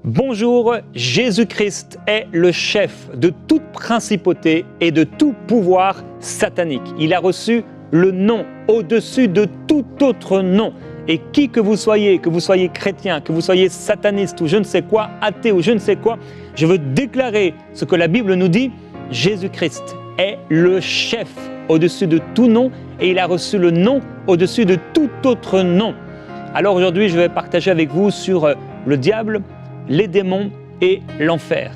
Bonjour, Jésus-Christ est le chef de toute principauté et de tout pouvoir satanique. Il a reçu le nom au-dessus de tout autre nom. Et qui que vous soyez chrétien, que vous soyez sataniste ou je ne sais quoi, athée ou je ne sais quoi, je veux déclarer ce que la Bible nous dit. Jésus-Christ est le chef au-dessus de tout nom et il a reçu le nom au-dessus de tout autre nom. Alors aujourd'hui, je vais partager avec vous sur le diable, les démons et l'enfer.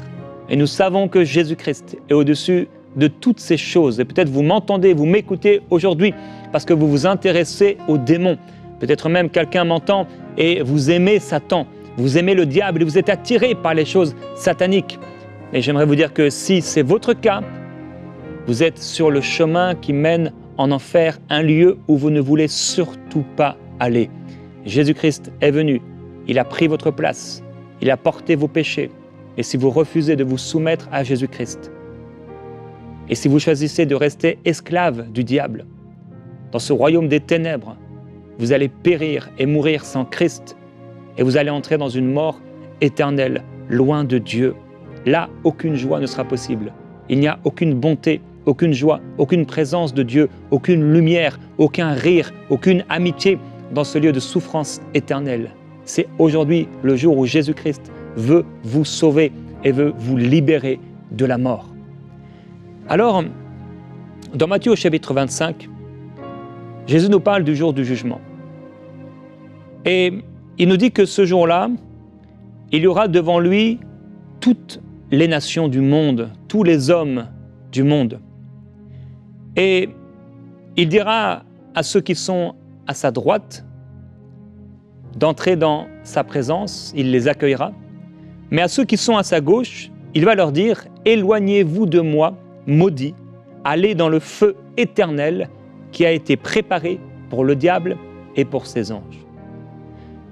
Et nous savons que Jésus-Christ est au-dessus de toutes ces choses. Et peut-être vous m'entendez, vous m'écoutez aujourd'hui parce que vous vous intéressez aux démons. Peut-être même quelqu'un m'entend et vous aimez Satan, vous aimez le diable et vous êtes attiré par les choses sataniques. Et j'aimerais vous dire que si c'est votre cas, vous êtes sur le chemin qui mène en enfer, un lieu où vous ne voulez surtout pas aller. Jésus-Christ est venu, il a pris votre place. Il a porté vos péchés. Et si vous refusez de vous soumettre à Jésus-Christ, et si vous choisissez de rester esclave du diable, dans ce royaume des ténèbres, vous allez périr et mourir sans Christ, et vous allez entrer dans une mort éternelle, loin de Dieu. Là, aucune joie ne sera possible. Il n'y a aucune bonté, aucune joie, aucune présence de Dieu, aucune lumière, aucun rire, aucune amitié dans ce lieu de souffrance éternelle. C'est aujourd'hui le jour où Jésus-Christ veut vous sauver et veut vous libérer de la mort. Alors, dans Matthieu au chapitre 25, Jésus nous parle du jour du jugement. Et il nous dit que ce jour-là, il y aura devant lui toutes les nations du monde, tous les hommes du monde. Et il dira à ceux qui sont à sa droite, d'entrer dans sa présence, il les accueillera. Mais à ceux qui sont à sa gauche, il va leur dire « Éloignez-vous de moi, maudits, allez dans le feu éternel qui a été préparé pour le diable et pour ses anges. »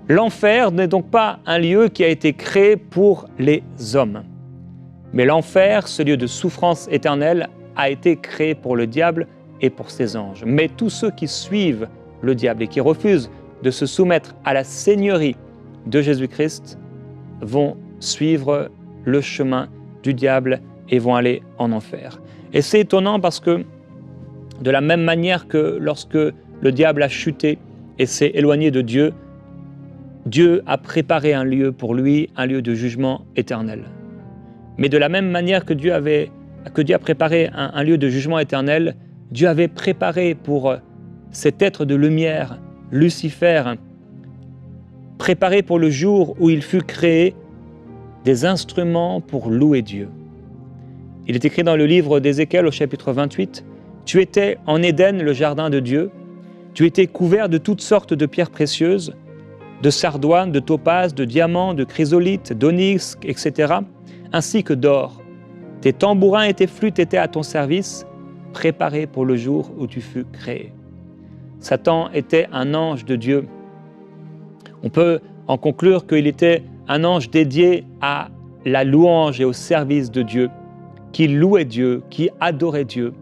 L'enfer n'est donc pas un lieu qui a été créé pour les hommes. Mais l'enfer, ce lieu de souffrance éternelle, a été créé pour le diable et pour ses anges. Mais tous ceux qui suivent le diable et qui refusent de se soumettre à la seigneurie de Jésus-Christ vont suivre le chemin du diable et vont aller en enfer. Et c'est étonnant parce que de la même manière que lorsque le diable a chuté et s'est éloigné de Dieu, Dieu a préparé un lieu pour lui, un lieu de jugement éternel. Mais de la même manière que Dieu a préparé un lieu de jugement éternel, Dieu avait préparé pour cet être de lumière, Lucifer, préparé pour le jour où il fut créé, des instruments pour louer Dieu. Il est écrit dans le livre d'Ézéchiel au chapitre 28, « Tu étais en Éden, le jardin de Dieu, tu étais couvert de toutes sortes de pierres précieuses, de sardoine, de topaze, de diamants, de chrysolite, d'onyx, etc., ainsi que d'or. Tes tambourins et tes flûtes étaient à ton service, préparés pour le jour où tu fus créé. » Satan était un ange de Dieu. On peut en conclure qu'il était un ange dédié à la louange et au service de Dieu, qui louait Dieu, qui adorait Dieu.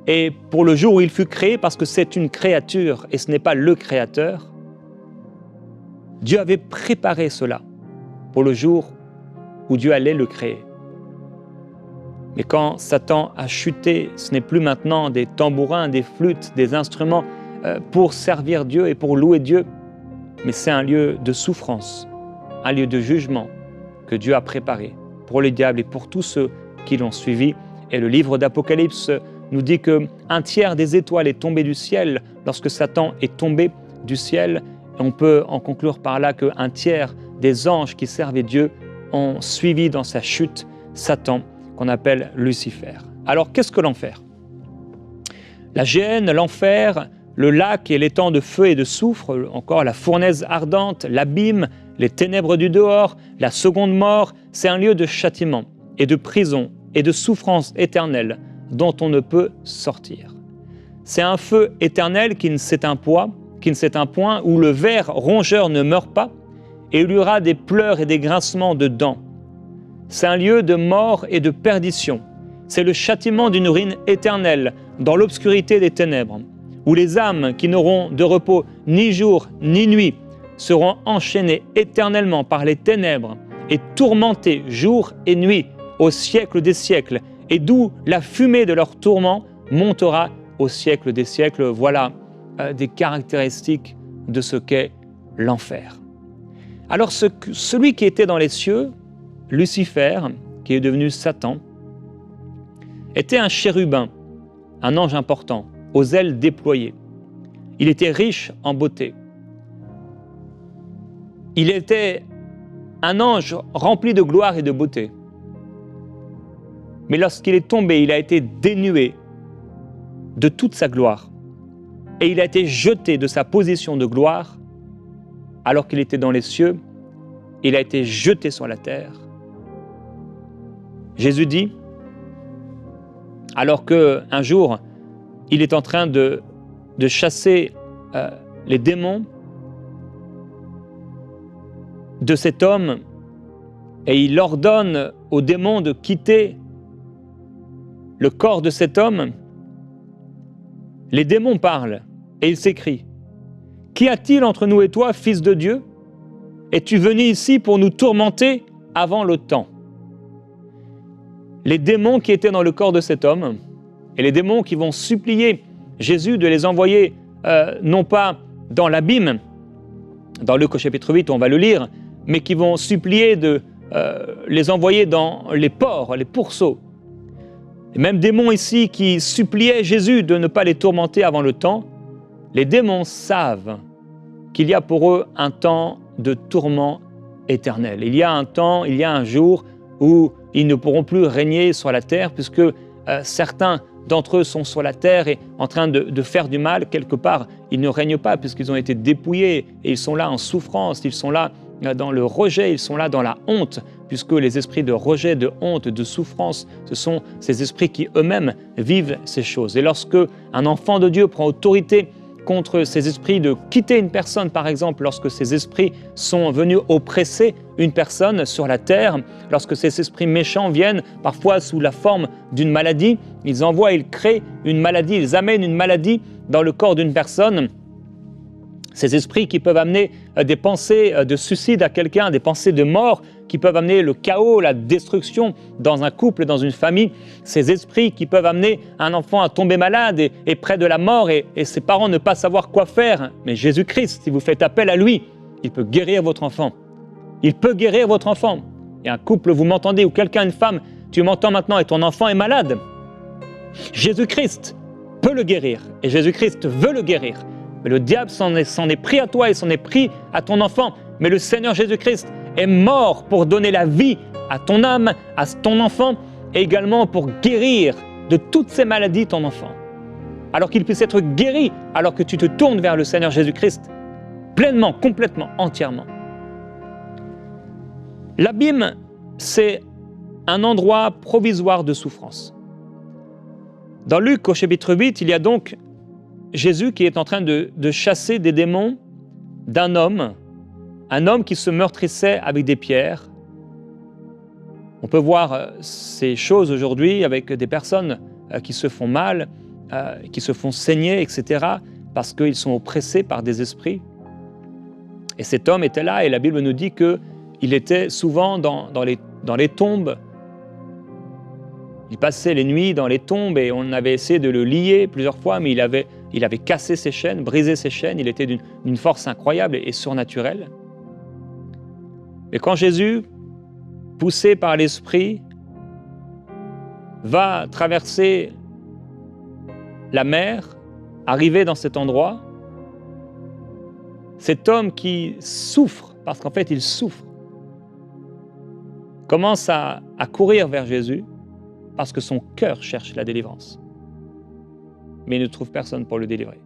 Et pour le jour où il fut créé, parce que c'est une créature et ce n'est pas le Créateur, Dieu avait préparé cela pour le jour où Dieu allait le créer. Mais quand Satan a chuté, ce n'est plus maintenant des tambourins, des flûtes, des instruments pour servir Dieu et pour louer Dieu, mais c'est un lieu de souffrance, un lieu de jugement que Dieu a préparé pour les diables et pour tous ceux qui l'ont suivi. Et le livre d'Apocalypse nous dit qu'un tiers des étoiles est tombé du ciel lorsque Satan est tombé du ciel. Et on peut en conclure par là qu'un tiers des anges qui servaient Dieu ont suivi dans sa chute Satan, qu'on appelle Lucifer. Alors qu'est-ce que l'enfer? La géhenne, l'enfer, le lac et l'étang de feu et de soufre, encore la fournaise ardente, l'abîme, les ténèbres du dehors, la seconde mort, c'est un lieu de châtiment et de prison et de souffrance éternelle dont on ne peut sortir. C'est un feu éternel qui ne s'éteint point, où le ver rongeur ne meurt pas, et il y aura des pleurs et des grincements de dents. C'est un lieu de mort et de perdition. C'est le châtiment d'une ruine éternelle dans l'obscurité des ténèbres, où les âmes qui n'auront de repos ni jour ni nuit seront enchaînées éternellement par les ténèbres et tourmentés jour et nuit au siècle des siècles, et d'où la fumée de leur tourment montera au siècle des siècles. Voilà des caractéristiques de ce qu'est l'enfer. Alors celui qui était dans les cieux, Lucifer, qui est devenu Satan, était un chérubin, un ange important, aux ailes déployées. Il était riche en beauté. Il était un ange rempli de gloire et de beauté. Mais lorsqu'il est tombé, il a été dénué de toute sa gloire. Et il a été jeté de sa position de gloire, alors qu'il était dans les cieux, il a été jeté sur la terre. Jésus dit, alors qu'un jour, il est en train de chasser les démons de cet homme, et il ordonne aux démons de quitter le corps de cet homme. Les démons parlent et ils s'écrient, « Qu'y a-t-il entre nous et toi, Fils de Dieu? Es-tu venu ici pour nous tourmenter avant le temps ?» Les démons qui étaient dans le corps de cet homme et les démons qui vont supplier Jésus de les envoyer non pas dans l'abîme, dans Luc au chapitre 8, on va le lire, mais qui vont supplier de les envoyer dans les ports, les pourceaux. Et même démons ici qui suppliaient Jésus de ne pas les tourmenter avant le temps, les démons savent qu'il y a pour eux un temps de tourment éternel. Il y a un temps, il y a un jour où ils ne pourront plus régner sur la terre, puisque certains d'entre eux sont sur la terre et en train de faire du mal. Quelque part, ils ne règnent pas puisqu'ils ont été dépouillés et ils sont là en souffrance, ils sont là dans le rejet, ils sont là dans la honte, puisque les esprits de rejet, de honte, de souffrance, ce sont ces esprits qui eux-mêmes vivent ces choses. Et lorsque un enfant de Dieu prend autorité contre ces esprits de quitter une personne, par exemple, lorsque ces esprits sont venus oppresser une personne sur la terre, lorsque ces esprits méchants viennent, parfois sous la forme d'une maladie, ils envoient, ils créent une maladie, ils amènent une maladie dans le corps d'une personne. Ces esprits qui peuvent amener des pensées de suicide à quelqu'un, des pensées de mort, qui peuvent amener le chaos, la destruction dans un couple, dans une famille. Ces esprits qui peuvent amener un enfant à tomber malade et près de la mort et ses parents ne pas savoir quoi faire. Mais Jésus-Christ, si vous faites appel à lui, il peut guérir votre enfant. Il peut guérir votre enfant. Il y a un couple, vous m'entendez, ou quelqu'un, une femme, tu m'entends maintenant et ton enfant est malade. Jésus-Christ peut le guérir et Jésus-Christ veut le guérir. Mais le diable s'en est pris à toi et s'en est pris à ton enfant. Mais le Seigneur Jésus-Christ est mort pour donner la vie à ton âme, à ton enfant, et également pour guérir de toutes ces maladies ton enfant. Alors qu'il puisse être guéri, alors que tu te tournes vers le Seigneur Jésus-Christ, pleinement, complètement, entièrement. L'abîme, c'est un endroit provisoire de souffrance. Dans Luc, au chapitre 8, il y a donc Jésus qui est en train de chasser des démons d'un homme, un homme qui se meurtrissait avec des pierres. On peut voir ces choses aujourd'hui avec des personnes qui se font mal, qui se font saigner, etc., parce qu'ils sont oppressés par des esprits. Et cet homme était là, et la Bible nous dit qu'il était souvent dans les tombes. Il passait les nuits dans les tombes et on avait essayé de le lier plusieurs fois, mais il avait cassé ses chaînes, brisé ses chaînes. Il était d'une force incroyable et surnaturelle. Et quand Jésus, poussé par l'Esprit, va traverser la mer, arriver dans cet endroit, cet homme qui souffre, parce qu'en fait il souffre, commence à courir vers Jésus, parce que son cœur cherche la délivrance. Mais il ne trouve personne pour le délivrer.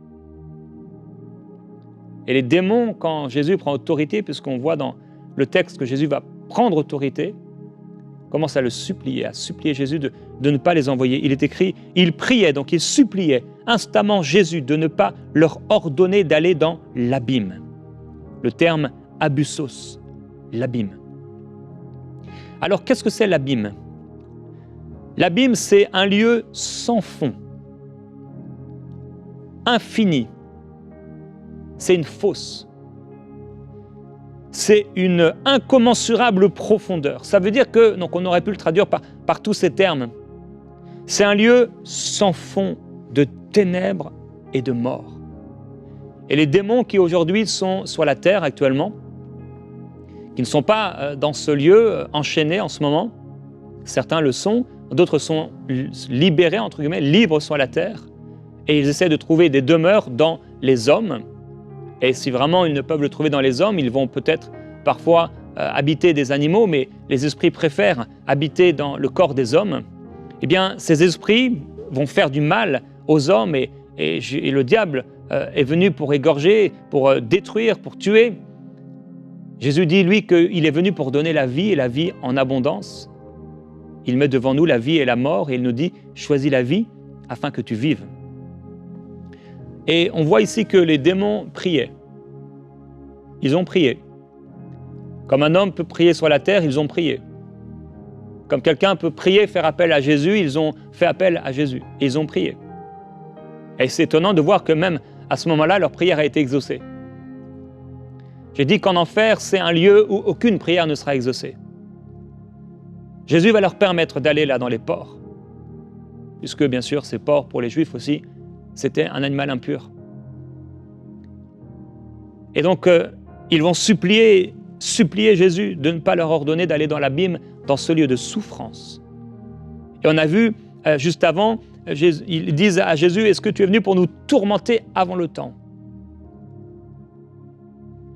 Et les démons, quand Jésus prend autorité, puisqu'on voit dans le texte que Jésus va prendre autorité, commencent à supplier Jésus de ne pas les envoyer. Il est écrit, il priait, donc il suppliait instamment Jésus de ne pas leur ordonner d'aller dans l'abîme. Le terme abyssos, l'abîme. Alors qu'est-ce que c'est l'abîme ? L'abîme, c'est un lieu sans fond, infini. C'est une fosse. c'est une incommensurable profondeur. Ça veut dire que, donc on aurait pu le traduire par tous ces termes, c'est un lieu sans fond de ténèbres et de mort. Et les démons qui aujourd'hui sont sur la terre actuellement, qui ne sont pas dans ce lieu enchaînés en ce moment, certains le sont, d'autres sont libérés, entre guillemets, libres sur la terre, et ils essaient de trouver des demeures dans les hommes. Et si vraiment ils ne peuvent le trouver dans les hommes, ils vont peut-être parfois habiter des animaux, mais les esprits préfèrent habiter dans le corps des hommes. Eh bien, ces esprits vont faire du mal aux hommes et le diable est venu pour égorger, pour détruire, pour tuer. Jésus dit, lui, qu'il est venu pour donner la vie et la vie en abondance. Il met devant nous la vie et la mort et il nous dit, choisis la vie afin que tu vives. Et on voit ici que les démons priaient. Ils ont prié. Comme un homme peut prier sur la terre, ils ont prié. Comme quelqu'un peut prier, faire appel à Jésus, ils ont fait appel à Jésus. Et ils ont prié. Et c'est étonnant de voir que même à ce moment-là, leur prière a été exaucée. J'ai dit qu'en enfer, c'est un lieu où aucune prière ne sera exaucée. Jésus va leur permettre d'aller là dans les porcs. Puisque bien sûr, ces porcs, pour les Juifs aussi, c'était un animal impur. Et donc, ils vont supplier Jésus de ne pas leur ordonner d'aller dans l'abîme, dans ce lieu de souffrance. Et on a vu, juste avant, ils disent à Jésus, est-ce que tu es venu pour nous tourmenter avant le temps?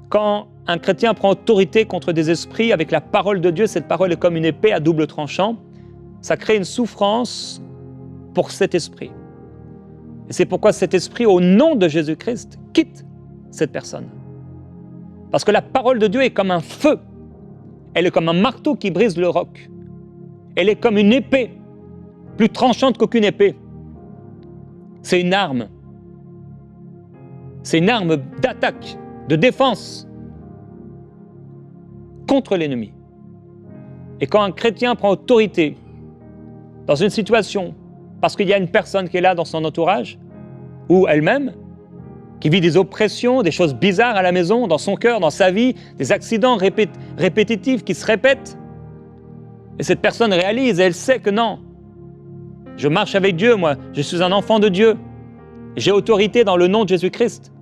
Quand un chrétien prend autorité contre des esprits avec la parole de Dieu, cette parole est comme une épée à double tranchant, ça crée une souffrance pour cet esprit. Et c'est pourquoi cet esprit, au nom de Jésus-Christ, quitte cette personne. Parce que la parole de Dieu est comme un feu. Elle est comme un marteau qui brise le roc. Elle est comme une épée, plus tranchante qu'aucune épée. C'est une arme. C'est une arme d'attaque, de défense contre l'ennemi. Et quand un chrétien prend autorité dans une situation, parce qu'il y a une personne qui est là dans son entourage, ou elle-même, qui vit des oppressions, des choses bizarres à la maison, dans son cœur, dans sa vie, des accidents répétitifs qui se répètent, et cette personne réalise, et elle sait que non, je marche avec Dieu, moi, je suis un enfant de Dieu, j'ai autorité dans le nom de Jésus-Christ,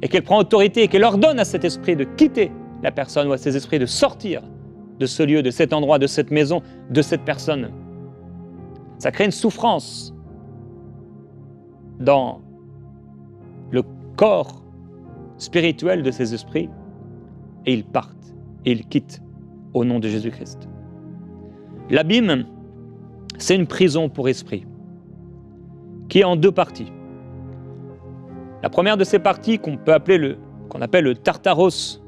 et qu'elle prend autorité et qu'elle ordonne à cet esprit de quitter la personne ou à ces esprits de sortir de ce lieu, de cet endroit, de cette maison, de cette personne. Ça crée une souffrance dans le corps spirituel de ces esprits et ils partent et ils quittent au nom de Jésus-Christ. L'abîme, c'est une prison pour esprit qui est en deux parties. La première de ces parties qu'on appelle le Tartaros.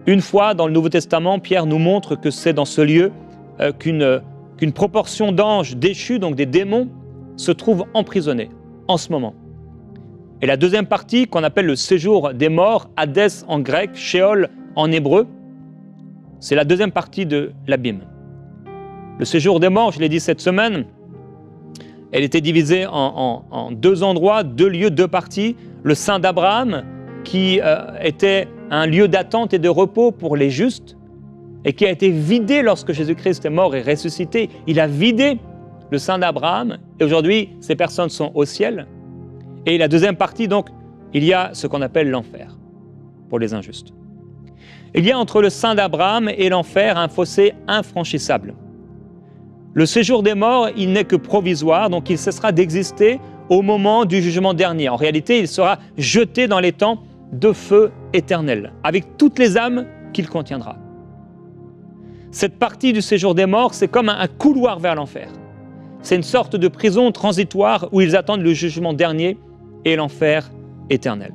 Une fois dans le Nouveau Testament, Pierre nous montre que c'est dans ce lieu qu'une proportion d'anges déchus, donc des démons, se trouve emprisonnés en ce moment. Et la deuxième partie, qu'on appelle le séjour des morts, Hadès en grec, Sheol en hébreu, c'est la deuxième partie de l'abîme. Le séjour des morts, je l'ai dit cette semaine, elle était divisée en deux endroits, deux lieux, deux parties. Le sein d'Abraham, qui était un lieu d'attente et de repos pour les justes, et qui a été vidé lorsque Jésus-Christ est mort et ressuscité. Il a vidé le sein d'Abraham, et aujourd'hui, ces personnes sont au ciel. Et la deuxième partie, donc, il y a ce qu'on appelle l'enfer, pour les injustes. Il y a entre le sein d'Abraham et l'enfer un fossé infranchissable. Le séjour des morts, il n'est que provisoire, donc il cessera d'exister au moment du jugement dernier. En réalité, il sera jeté dans les temps de feu éternel, avec toutes les âmes qu'il contiendra. Cette partie du séjour des morts, c'est comme un couloir vers l'enfer. C'est une sorte de prison transitoire où ils attendent le jugement dernier et l'enfer éternel.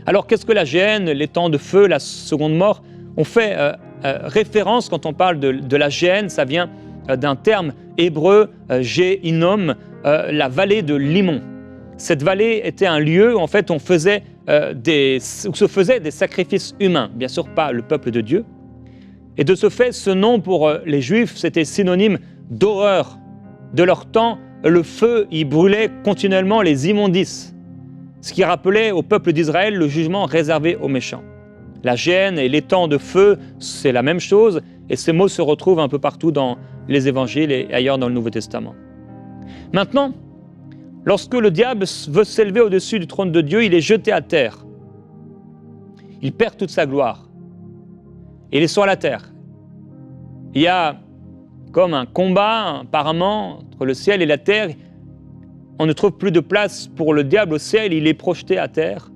Alors, qu'est-ce que la géhenne, les temps de feu, la seconde mort? On fait référence, quand on parle de la géhenne, ça vient d'un terme hébreu, Géhinom, la vallée de Limon. Cette vallée était un lieu où en fait où se faisaient des sacrifices humains, bien sûr pas le peuple de Dieu. Et de ce fait, ce nom pour les Juifs, c'était synonyme d'horreur. De leur temps, le feu y brûlait continuellement les immondices, ce qui rappelait au peuple d'Israël le jugement réservé aux méchants. la gêne et l'étang de feu, c'est la même chose, et ces mots se retrouvent un peu partout dans les évangiles et ailleurs dans le Nouveau Testament. Maintenant, lorsque le diable veut s'élever au-dessus du trône de Dieu, il est jeté à terre. Il perd toute sa gloire. Il est sur la terre. Il y a comme un combat apparemment entre le ciel et la terre. On ne trouve plus de place pour le diable au ciel, il est projeté à terre.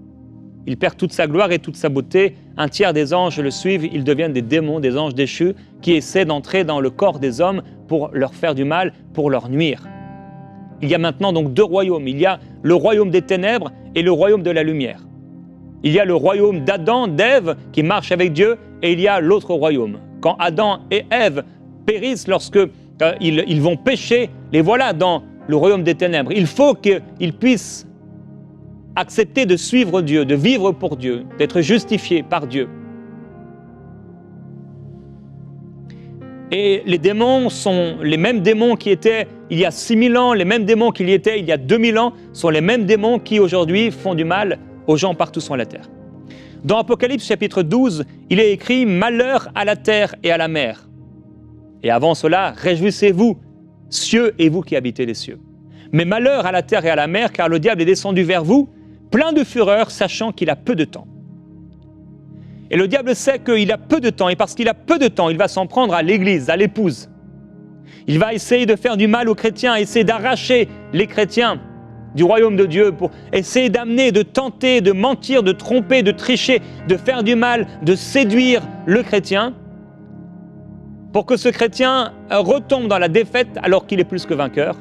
Il perd toute sa gloire et toute sa beauté. Un tiers des anges le suivent, ils deviennent des démons, des anges déchus, qui essaient d'entrer dans le corps des hommes pour leur faire du mal, pour leur nuire. Il y a maintenant donc deux royaumes. Il y a le royaume des ténèbres et le royaume de la lumière. Il y a le royaume d'Adam, d'Ève, qui marche avec Dieu, et il y a l'autre royaume. Quand Adam et Ève périssent lorsque ils vont pécher, les voilà dans le royaume des ténèbres. Il faut qu'ils puissent accepter de suivre Dieu, de vivre pour Dieu, d'être justifiés par Dieu. Et les démons sont les mêmes démons qui étaient il y a 6000 ans, les mêmes démons qu'il y était il y a 2000 ans, sont les mêmes démons qui aujourd'hui font du mal aux gens partout sur la terre. Dans Apocalypse chapitre 12, il est écrit « Malheur à la terre et à la mer ». Et avant cela, « Réjouissez-vous, cieux et vous qui habitez les cieux ». Mais malheur à la terre et à la mer, car le diable est descendu vers vous, plein de fureur, sachant qu'il a peu de temps. Et le diable sait qu'il a peu de temps, et parce qu'il a peu de temps, il va s'en prendre à l'Église, à l'épouse. Il va essayer de faire du mal aux chrétiens, essayer d'arracher les chrétiens du royaume de Dieu pour essayer d'amener, de tenter, de mentir, de tromper, de tricher, de faire du mal, de séduire le chrétien pour que ce chrétien retombe dans la défaite alors qu'il est plus que vainqueur.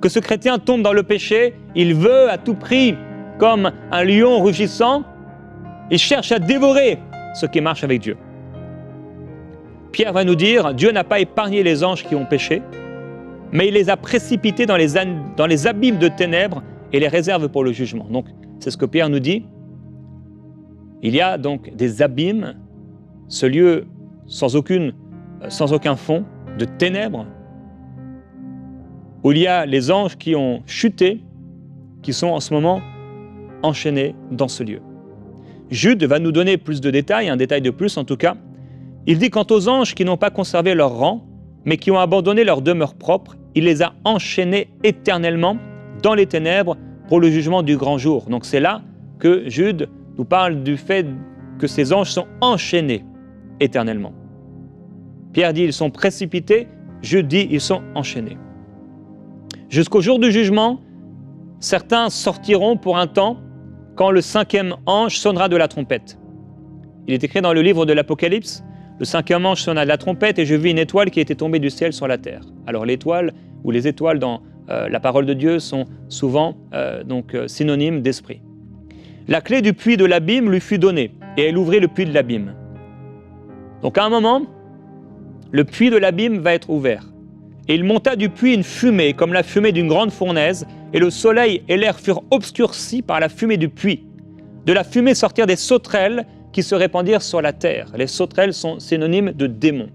Que ce chrétien tombe dans le péché, il veut à tout prix, comme un lion rugissant, il cherche à dévorer ce qui marche avec Dieu. Pierre va nous dire, Dieu n'a pas épargné les anges qui ont péché, mais il les a précipités dans les abîmes de ténèbres et les réserve pour le jugement. Donc, c'est ce que Pierre nous dit. Il y a donc des abîmes, ce lieu sans aucun fond, de ténèbres, où il y a les anges qui ont chuté, qui sont en ce moment enchaînés dans ce lieu. Jude va nous donner plus de détails, un détail de plus en tout cas. Il dit quant aux anges qui n'ont pas conservé leur rang, mais qui ont abandonné leur demeure propre, il les a enchaînés éternellement dans les ténèbres pour le jugement du grand jour. Donc c'est là que Jude nous parle du fait que ces anges sont enchaînés éternellement. Pierre dit ils sont précipités, Jude dit ils sont enchaînés. Jusqu'au jour du jugement, certains sortiront pour un temps quand le 5e ange sonnera de la trompette. Il est écrit dans le livre de l'Apocalypse, le 5e ange sonna de la trompette et je vis une étoile qui était tombée du ciel sur la terre. Alors l'étoile ou les étoiles dans la parole de Dieu sont souvent synonymes d'esprit. La clé du puits de l'abîme lui fut donnée et elle ouvrit le puits de l'abîme. Donc à un moment, le puits de l'abîme va être ouvert. Et il monta du puits une fumée, comme la fumée d'une grande fournaise, et le soleil et l'air furent obscurcis par la fumée du puits. De la fumée sortirent des sauterelles qui se répandirent sur la terre. Les sauterelles sont synonymes de démons.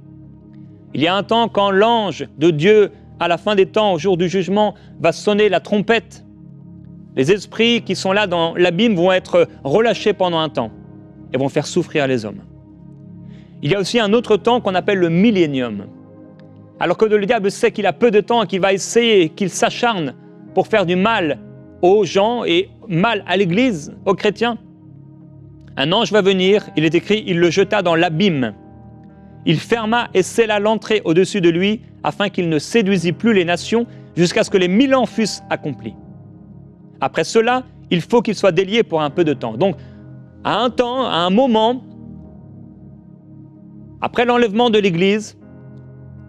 Il y a un temps quand l'ange de Dieu, à la fin des temps, au jour du jugement, va sonner la trompette. Les esprits qui sont là dans l'abîme vont être relâchés pendant un temps et vont faire souffrir les hommes. Il y a aussi un autre temps qu'on appelle le millénium. Alors que le diable sait qu'il a peu de temps et qu'il va essayer, qu'il s'acharne pour faire du mal aux gens et mal à l'Église, aux chrétiens, un ange va venir, il est écrit, il le jeta dans l'abîme. Il ferma et scella l'entrée au-dessus de lui afin qu'il ne séduisît plus les nations jusqu'à ce que les 1000 ans fussent accomplis. Après cela, il faut qu'il soit délié pour un peu de temps. Donc, à un moment, après l'enlèvement de l'Église,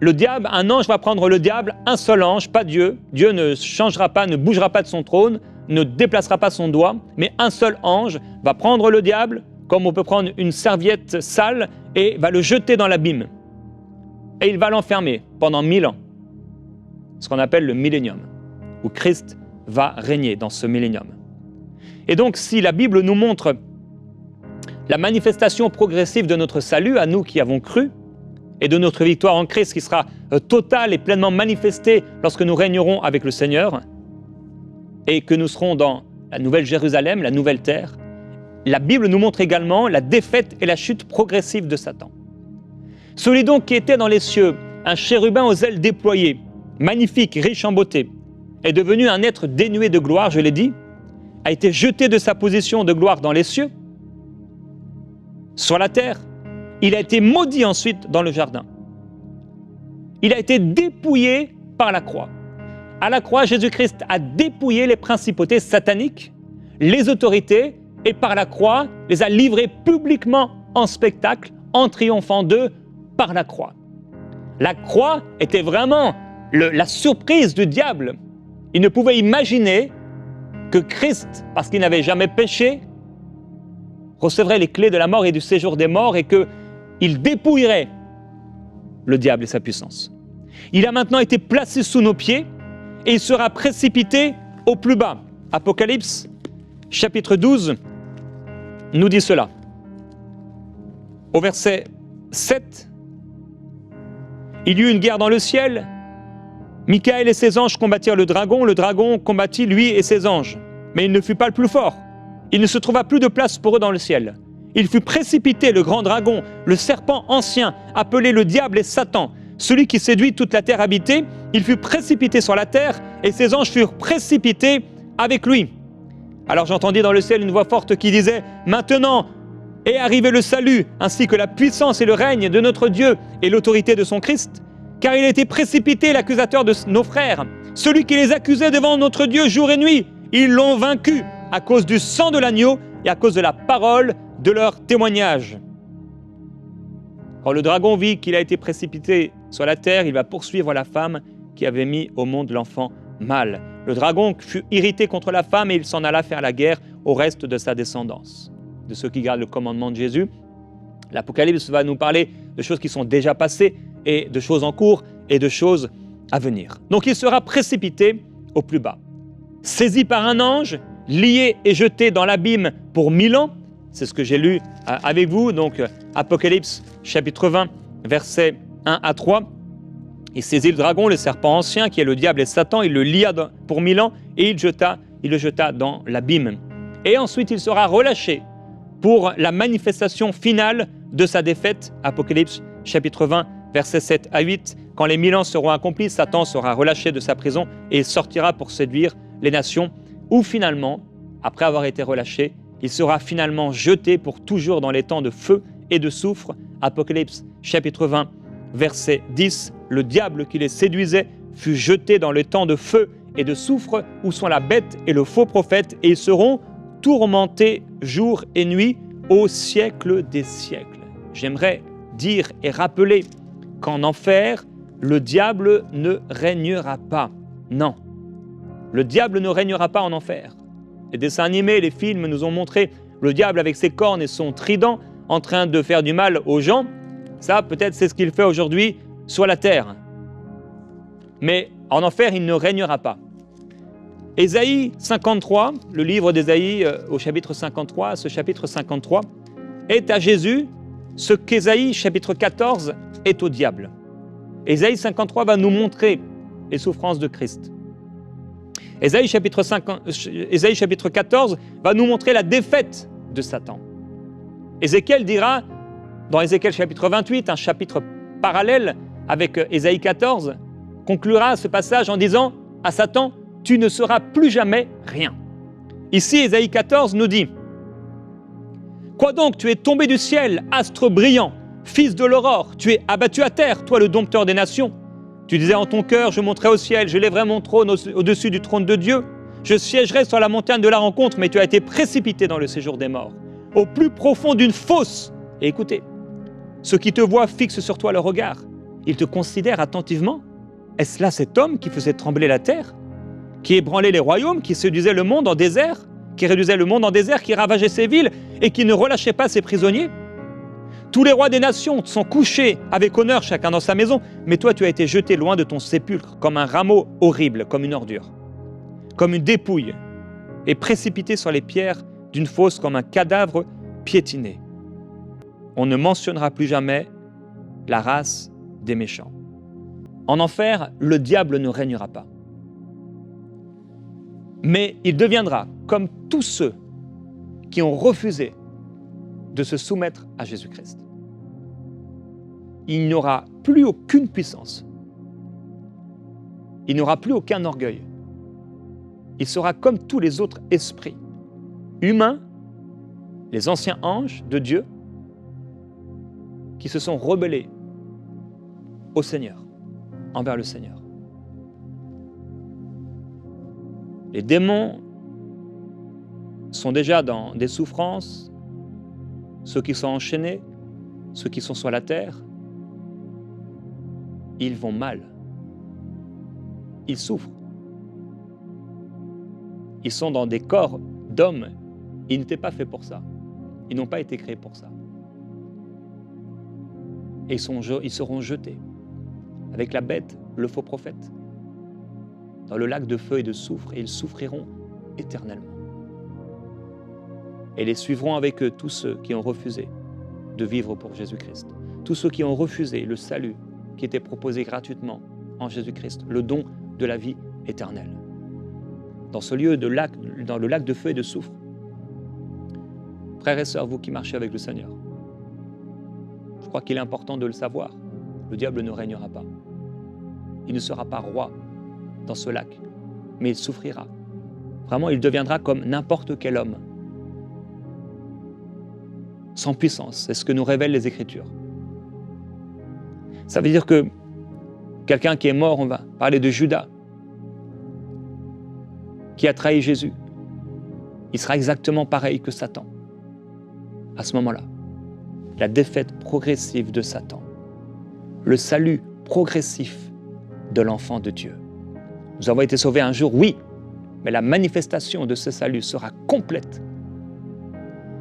un ange va prendre le diable, un seul ange, pas Dieu. Dieu ne changera pas, ne bougera pas de son trône, ne déplacera pas son doigt, mais un seul ange va prendre le diable, comme on peut prendre une serviette sale, et va le jeter dans l'abîme. Et il va l'enfermer pendant 1000 ans, ce qu'on appelle le millénium, où Christ va régner dans ce millénium. Et donc, si la Bible nous montre la manifestation progressive de notre salut, à nous qui avons cru, et de notre victoire en Christ qui sera totale et pleinement manifestée lorsque nous régnerons avec le Seigneur et que nous serons dans la nouvelle Jérusalem, la nouvelle terre, la Bible nous montre également la défaite et la chute progressive de Satan. Celui donc qui était dans les cieux, un chérubin aux ailes déployées, magnifique, riche en beauté, est devenu un être dénué de gloire, je l'ai dit, a été jeté de sa position de gloire dans les cieux, sur la terre. Il a été maudit ensuite dans le jardin. Il a été dépouillé par la croix. À la croix, Jésus-Christ a dépouillé les principautés sataniques, les autorités, et par la croix, les a livrés publiquement en spectacle, en triomphant d'eux par la croix. La croix était vraiment la surprise du diable. Il ne pouvait imaginer que Christ, parce qu'il n'avait jamais péché, recevrait les clés de la mort et du séjour des morts et qu'il dépouillerait le diable et sa puissance. Il a maintenant été placé sous nos pieds et il sera précipité au plus bas. Apocalypse, chapitre 12, nous dit cela. Au verset 7, il y eut une guerre dans le ciel. Michaël et ses anges combattirent le dragon combattit lui et ses anges. Mais il ne fut pas le plus fort. Il ne se trouva plus de place pour eux dans le ciel. Il fut précipité, le grand dragon, le serpent ancien, appelé le diable et Satan, celui qui séduit toute la terre habitée. Il fut précipité sur la terre et ses anges furent précipités avec lui. Alors j'entendis dans le ciel une voix forte qui disait « Maintenant est arrivé le salut, ainsi que la puissance et le règne de notre Dieu et l'autorité de son Christ, car il a été précipité l'accusateur de nos frères, celui qui les accusait devant notre Dieu jour et nuit. Ils l'ont vaincu à cause du sang de l'agneau et à cause de la parole de leur témoignage. » Quand le dragon vit qu'il a été précipité sur la terre, il va poursuivre la femme qui avait mis au monde l'enfant mâle. Le dragon fut irrité contre la femme et il s'en alla faire la guerre au reste de sa descendance, de ceux qui gardent le commandement de Jésus. L'Apocalypse va nous parler de choses qui sont déjà passées et de choses en cours et de choses à venir. Donc il sera précipité au plus bas, saisi par un ange, lié et jeté dans l'abîme pour 1000 ans. C'est ce que j'ai lu avec vous, donc Apocalypse chapitre 20, versets 1 à 3. Il saisit le dragon, le serpent ancien, qui est le diable et Satan, il le lia pour 1000 ans et il le jeta dans l'abîme. Et ensuite il sera relâché pour la manifestation finale de sa défaite. Apocalypse chapitre 20, versets 7 à 8. Quand les 1000 ans seront accomplis, Satan sera relâché de sa prison et il sortira pour séduire les nations, où finalement, après avoir été relâché, il sera finalement jeté pour toujours dans les temps de feu et de soufre. Apocalypse chapitre 20, verset 10. Le diable qui les séduisait fut jeté dans les temps de feu et de soufre, où sont la bête et le faux prophète, et ils seront tourmentés jour et nuit au siècle des siècles. J'aimerais dire et rappeler qu'en enfer, le diable ne régnera pas. Non, le diable ne régnera pas en enfer. Les dessins animés, les films nous ont montré le diable avec ses cornes et son trident en train de faire du mal aux gens. Ça, peut-être, c'est ce qu'il fait aujourd'hui sur la terre. Mais en enfer, il ne régnera pas. Ésaïe 53, le livre d'Ésaïe au chapitre 53, ce chapitre 53 est à Jésus ce qu'Ésaïe chapitre 14 est au diable. Ésaïe 53 va nous montrer les souffrances de Christ. Ésaïe chapitre 14 va nous montrer la défaite de Satan. Ézéchiel dira, dans Ézéchiel chapitre 28, un chapitre parallèle avec Ésaïe 14, conclura ce passage en disant à Satan, « Tu ne seras plus jamais rien ». Ici, Ésaïe 14 nous dit, « Quoi donc, tu es tombé du ciel, astre brillant, fils de l'aurore, tu es abattu à terre, toi le dompteur des nations. Tu disais en ton cœur, je monterai au ciel, je lèverai mon trône au-dessus du trône de Dieu. Je siégerai sur la montagne de la rencontre, mais tu as été précipité dans le séjour des morts, au plus profond d'une fosse. Et écoutez, ceux qui te voient fixent sur toi le regard. Ils te considèrent attentivement. Est-ce là cet homme qui faisait trembler la terre, qui ébranlait les royaumes, qui séduisait le monde en désert, qui réduisait le monde en désert, qui ravageait ses villes et qui ne relâchait pas ses prisonniers? Tous les rois des nations sont couchés avec honneur, chacun dans sa maison, mais toi tu as été jeté loin de ton sépulcre, comme un rameau horrible, comme une ordure, comme une dépouille, et précipité sur les pierres d'une fosse comme un cadavre piétiné. On ne mentionnera plus jamais la race des méchants. En enfer, le diable ne régnera pas. Mais il deviendra comme tous ceux qui ont refusé de se soumettre à Jésus-Christ. Il n'y aura plus aucune puissance. Il n'y aura plus aucun orgueil. Il sera comme tous les autres esprits humains, les anciens anges de Dieu, qui se sont rebellés au Seigneur, envers le Seigneur. Les démons sont déjà dans des souffrances, ceux qui sont enchaînés, ceux qui sont sur la terre, ils vont mal. Ils souffrent. Ils sont dans des corps d'hommes. Ils n'étaient pas faits pour ça. Ils n'ont pas été créés pour ça. Et ils seront jetés avec la bête, le faux prophète, dans le lac de feu et de soufre, et ils souffriront éternellement. Et les suivront avec eux tous ceux qui ont refusé de vivre pour Jésus-Christ. Tous ceux qui ont refusé le salut qui était proposé gratuitement en Jésus-Christ, le don de la vie éternelle. Dans ce lieu dans le lac de feu et de soufre, frères et sœurs, vous qui marchez avec le Seigneur, je crois qu'il est important de le savoir. Le diable ne régnera pas. Il ne sera pas roi dans ce lac, mais il souffrira. Vraiment, il deviendra comme n'importe quel homme, sans puissance. C'est ce que nous révèlent les Écritures. Ça veut dire que quelqu'un qui est mort, on va parler de Judas, qui a trahi Jésus, il sera exactement pareil que Satan. À ce moment-là, la défaite progressive de Satan, le salut progressif de l'enfant de Dieu. Nous avons été sauvés un jour, oui, mais la manifestation de ce salut sera complète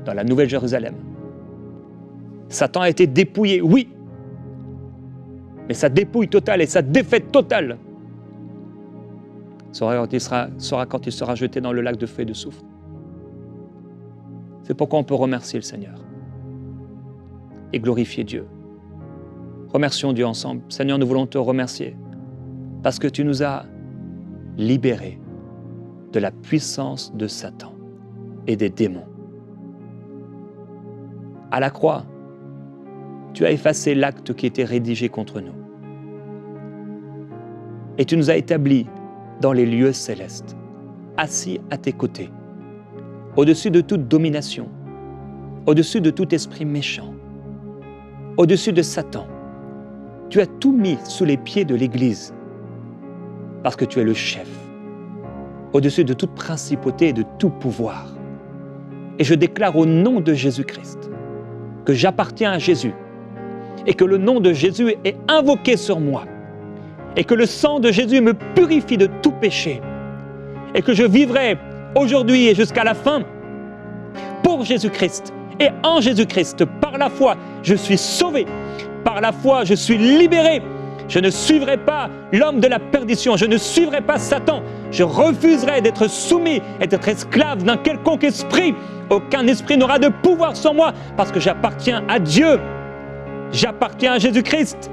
dans la Nouvelle Jérusalem. Satan a été dépouillé, oui, mais sa dépouille totale et sa défaite totale sera quand il sera jeté dans le lac de feu et de soufre. C'est pourquoi on peut remercier le Seigneur et glorifier Dieu. Remercions Dieu ensemble. Seigneur, nous voulons te remercier parce que tu nous as libérés de la puissance de Satan et des démons. À la croix, tu as effacé l'acte qui était rédigé contre nous. Et tu nous as établis dans les lieux célestes, assis à tes côtés, au-dessus de toute domination, au-dessus de tout esprit méchant, au-dessus de Satan. Tu as tout mis sous les pieds de l'Église, parce que tu es le chef, au-dessus de toute principauté et de tout pouvoir. Et je déclare au nom de Jésus-Christ que j'appartiens à Jésus, et que le nom de Jésus est invoqué sur moi, et que le sang de Jésus me purifie de tout péché, et que je vivrai aujourd'hui et jusqu'à la fin pour Jésus-Christ. Et en Jésus-Christ, par la foi, je suis sauvé, par la foi, je suis libéré. Je ne suivrai pas l'homme de la perdition, je ne suivrai pas Satan, je refuserai d'être soumis et d'être esclave d'un quelconque esprit. Aucun esprit n'aura de pouvoir sur moi, parce que j'appartiens à Dieu. J'appartiens à Jésus-Christ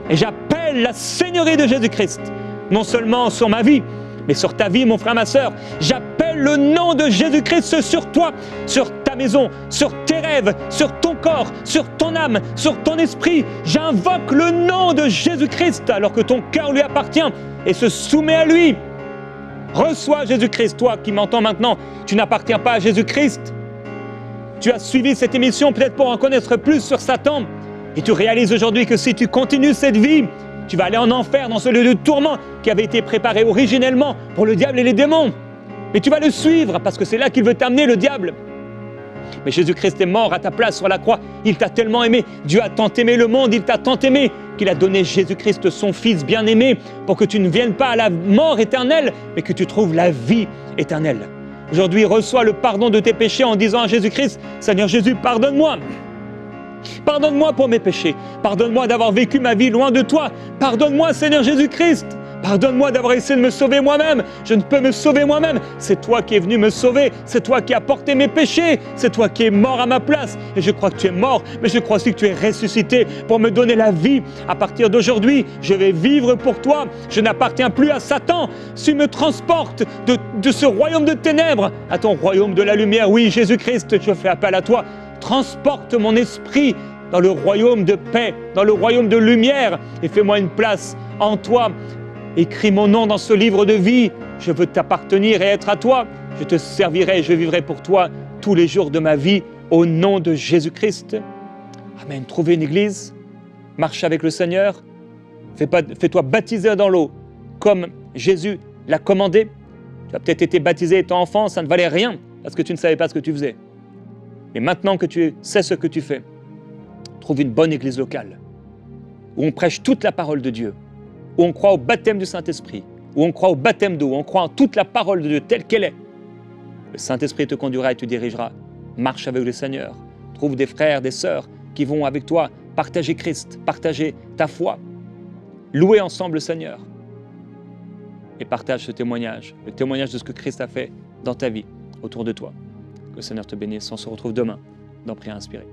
et j'appelle la Seigneurie de Jésus-Christ, non seulement sur ma vie, mais sur ta vie, mon frère, ma sœur. J'appelle le nom de Jésus-Christ sur toi, sur ta maison, sur tes rêves, sur ton corps, sur ton âme, sur ton esprit. J'invoque le nom de Jésus-Christ alors que ton cœur lui appartient et se soumet à lui. Reçois Jésus-Christ, toi qui m'entends maintenant. Tu n'appartiens pas à Jésus-Christ. Tu as suivi cette émission peut-être pour en connaître plus sur Satan. Et tu réalises aujourd'hui que si tu continues cette vie, tu vas aller en enfer, dans ce lieu de tourment qui avait été préparé originellement pour le diable et les démons. Mais tu vas le suivre parce que c'est là qu'il veut t'amener, le diable. Mais Jésus-Christ est mort à ta place sur la croix. Il t'a tellement aimé. Dieu a tant aimé le monde, il t'a tant aimé qu'il a donné Jésus-Christ, son Fils bien-aimé, pour que tu ne viennes pas à la mort éternelle, mais que tu trouves la vie éternelle. Aujourd'hui, reçois le pardon de tes péchés en disant à Jésus-Christ, « Seigneur Jésus, pardonne-moi. Pardonne-moi pour mes péchés. Pardonne-moi d'avoir vécu ma vie loin de toi. Pardonne-moi, Seigneur Jésus-Christ. Pardonne-moi d'avoir essayé de me sauver moi-même. Je ne peux me sauver moi-même. C'est toi qui es venu me sauver. C'est toi qui as porté mes péchés. C'est toi qui es mort à ma place. Et je crois que tu es mort, mais je crois aussi que tu es ressuscité pour me donner la vie. À partir d'aujourd'hui, je vais vivre pour toi. Je n'appartiens plus à Satan. Tu me transportes de ce royaume de ténèbres à ton royaume de la lumière. Oui, Jésus-Christ, je fais appel à toi. Transporte mon esprit dans le royaume de paix, dans le royaume de lumière, et fais-moi une place en toi. Écris mon nom dans ce livre de vie. Je veux t'appartenir et être à toi. Je te servirai et je vivrai pour toi tous les jours de ma vie, au nom de Jésus-Christ. Amen. Trouvez une église, marche avec le Seigneur, fais-toi baptiser dans l'eau, comme Jésus l'a commandé. Tu as peut-être été baptisé étant enfant, ça ne valait rien, parce que tu ne savais pas ce que tu faisais. Mais maintenant que tu sais ce que tu fais, trouve une bonne église locale, où on prêche toute la parole de Dieu, où on croit au baptême du Saint-Esprit, où on croit au baptême d'eau, où on croit en toute la parole de Dieu telle qu'elle est. Le Saint-Esprit te conduira et te dirigera. Marche avec le Seigneur. Trouve des frères, des sœurs qui vont avec toi partager Christ, partager ta foi. Louer ensemble le Seigneur. Et partage ce témoignage, le témoignage de ce que Christ a fait dans ta vie, autour de toi. Que le Seigneur te bénisse. On se retrouve demain dans Prière inspirée.